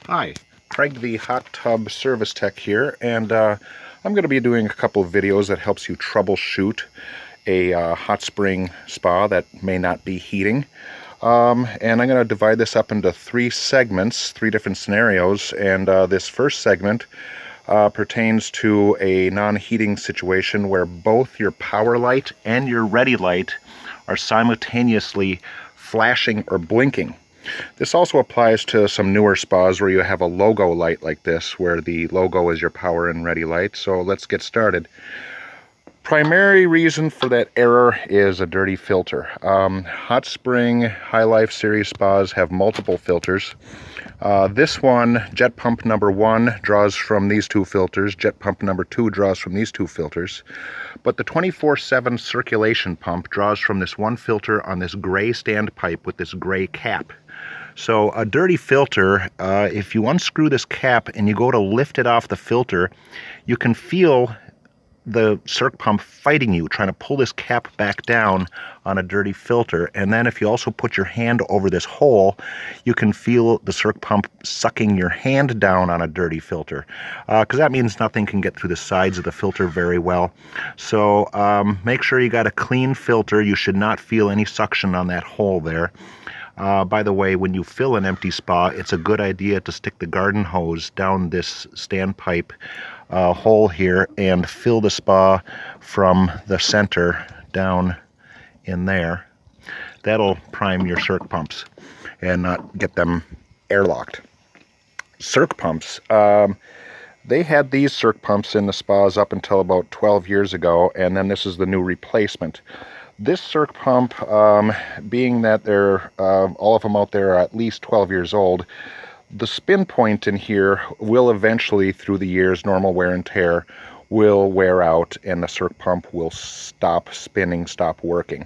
Hi, Craig the Hot Tub Service Tech here, and I'm going to be doing a couple of videos that helps you troubleshoot a hot spring spa that may not be heating. And I'm going to divide this up into three segments, three different scenarios, and this first segment pertains to a non-heating situation where both your power light and your ready light are simultaneously flashing or blinking. This also applies to some newer spas where you have a logo light like this, where the logo is your power and ready light. So let's get started. Primary reason for that error is a dirty filter. Hot Spring High Life Series spas have multiple filters. This one, jet pump number 1, draws from these two filters. Jet pump number 2 draws from these two filters. But the 24/7 circulation pump draws from this one filter on this gray standpipe with this gray cap. So a dirty filter, if you unscrew this cap and you go to lift it off the filter, you can feel the circ pump fighting you, trying to pull this cap back down on a dirty filter. And then if you also put your hand over this hole, you can feel the circ pump sucking your hand down on a dirty filter, because that means nothing can get through the sides of the filter very well. So make sure you got a clean filter. You should not feel any suction on that hole there. By the way, when you fill an empty spa, it's a good idea to stick the garden hose down this standpipe hole here and fill the spa from the center down in there. That'll prime your circ pumps and not get them airlocked. Circ pumps. They had these circ pumps in the spas up until about 12 years ago, and then this is the new replacement. This circ pump, being that they're all of them out there are at least 12 years old, the spin point in here will eventually, through the years, normal wear and tear, will wear out and the circ pump will stop spinning, stop working.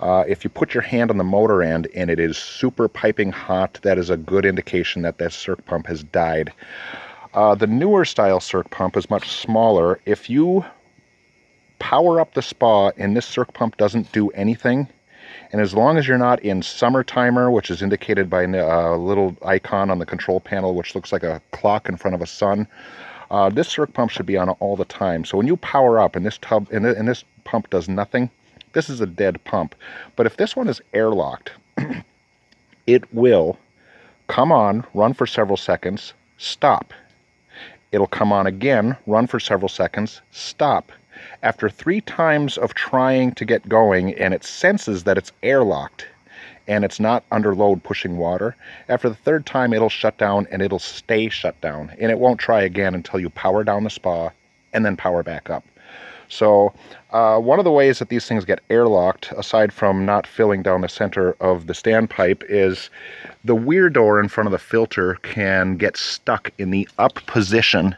If you put your hand on the motor end and it is super piping hot, that is a good indication that that circ pump has died. The newer style circ pump is much smaller. If you power up the spa and this circ pump doesn't do anything, and as long as you're not in summer timer, which is indicated by a little icon on the control panel which looks like a clock in front of a sun, this circ pump should be on all the time. So when you power up and this pump does nothing, this is a dead pump. But if this one is airlocked, it will come on, run for several seconds, stop. It'll come on again, run for several seconds, stop. After 3 times of trying to get going and it senses that it's airlocked and it's not under load pushing water, after the 3rd time it'll shut down and it'll stay shut down, and it won't try again until you power down the spa and then power back up. So one of the ways that these things get airlocked, aside from not filling down the center of the standpipe, is the weir door in front of the filter can get stuck in the up position.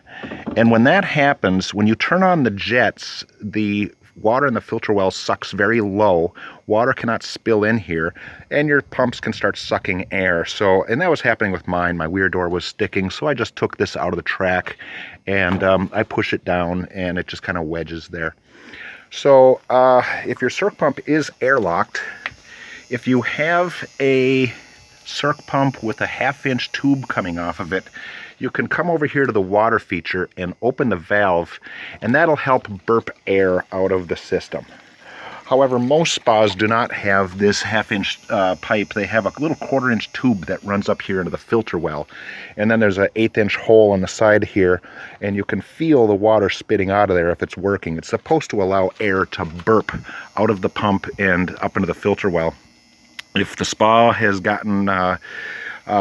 And when that happens, when you turn on the jets, the water in the filter well sucks very low. Water cannot spill in here, and your pumps can start sucking air. So, and that was happening with mine. My weir door was sticking, so I just took this out of the track, and I push it down, and it just kind of wedges there. So, if your circ pump is airlocked, if you have a circ pump with a 1/2-inch tube coming off of it, you can come over here to the water feature and open the valve, and that'll help burp air out of the system. However, most spas do not have this 1/2-inch pipe. They have a little 1/4-inch tube that runs up here into the filter well, and then there's an 1/8-inch hole on the side here, and you can feel the water spitting out of there if it's working. It's supposed to allow air to burp out of the pump and up into the filter well. If the spa has gotten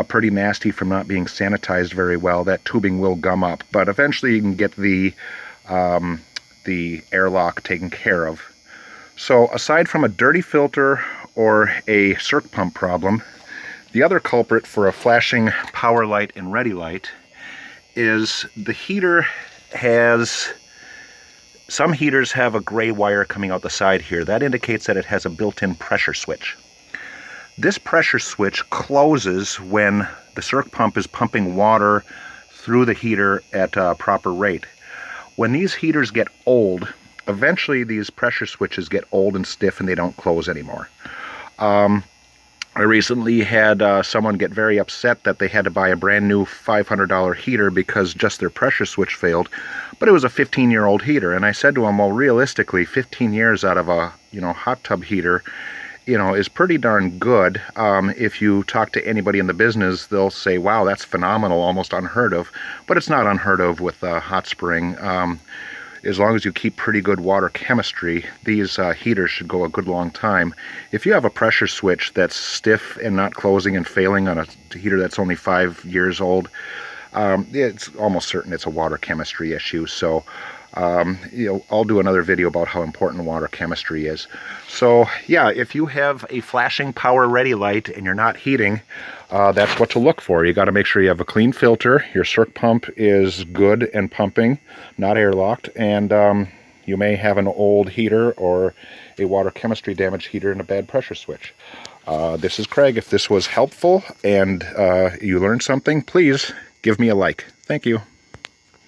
pretty nasty from not being sanitized very well, that tubing will gum up, but eventually you can get the airlock taken care of. So aside from a dirty filter or a circ pump problem, the other culprit for a flashing power light and ready light is the heater some heaters have a gray wire coming out the side here. That indicates that it has a built-in pressure switch. This pressure switch closes when the circ pump is pumping water through the heater at a proper rate. When these heaters get old, eventually these pressure switches get old and stiff and they don't close anymore. I recently had someone get very upset that they had to buy a brand new $500 heater because just their pressure switch failed, but it was a 15-year-old heater. And I said to him, well, realistically, 15 years out of a hot tub heater, is pretty darn good. If you talk to anybody in the business, they'll say, wow, that's phenomenal, almost unheard of. But it's not unheard of with hot spring. As long as you keep pretty good water chemistry, these heaters should go a good long time. If you have a pressure switch that's stiff and not closing and failing on a heater that's only 5 years old, it's almost certain it's a water chemistry issue. So I'll do another video about how important water chemistry is. So yeah, if you have a flashing power ready light and you're not heating, that's what to look for. You got to make sure you have a clean filter, your circ pump is good and pumping, not airlocked, and you may have an old heater or a water chemistry damaged heater and a bad pressure switch. This is Craig. If this was helpful and you learned something, please give me a like. Thank you.